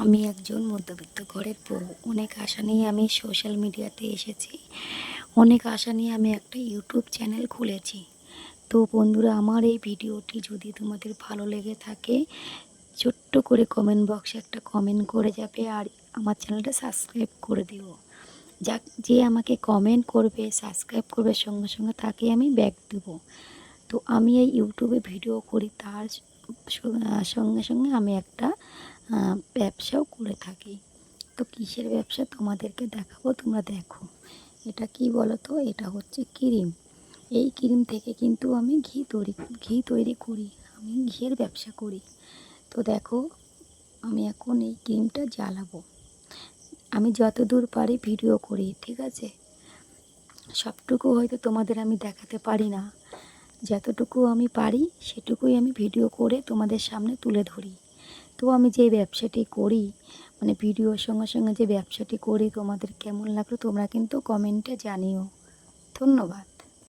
আমি একজন মধ্যবিত্ত ঘরের বউ। অনেক আশা নিয়ে আমি সোশ্যাল মিডিয়াতে এসেছি। অনেক আশা নিয়ে আমি একটা ইউটিউব চ্যানেল খুলেছি। তো বন্ধুরা, আমার এই ভিডিওটি যদি তোমাদের ভালো লেগে থাকে, ছোট্ট করে কমেন্ট বক্সে একটা কমেন্ট করে যাবে, আর আমার চ্যানেলটা সাবস্ক্রাইব করে দিও। যে আমাকে কমেন্ট করবে, সাবস্ক্রাইব করবে, সঙ্গে সঙ্গে তাকে আমি ব্যাক দেবো। তো আমি এই ইউটিউবে ভিডিও করি, তার সঙ্গে সঙ্গে আমি একটা ব্যবসাও করে থাকি। তো কিসের ব্যবসা তোমাদেরকে দেখাবো, তোমরা দেখো। এটা কি বলো তো, এটা হচ্ছে ক্রিম। এই ক্রিম থেকে কিন্তু আমি ঘি তৈরি করি। আমি ঘিয়ের ব্যবসা করি। তো দেখো, আমি এখন এই ক্রিমটা জ্বালাবো। আমি যতদূর পারি ভিডিও করি, ঠিক আছে? সবটুকু হয়তো তোমাদের আমি দেখাতে পারি না। যতটুকু আমি পারি সেটুকুই আমি ভিডিও করে তোমাদের সামনে তুলে ধরি। তো আমি যে ব্যবসাটি করি, মানে ভিডিওর সঙ্গে সঙ্গে যে ব্যবসাটি করি, তোমাদের কেমন লাগলো তোমরা কিন্তু কমেন্টে জানিও। ধন্যবাদ।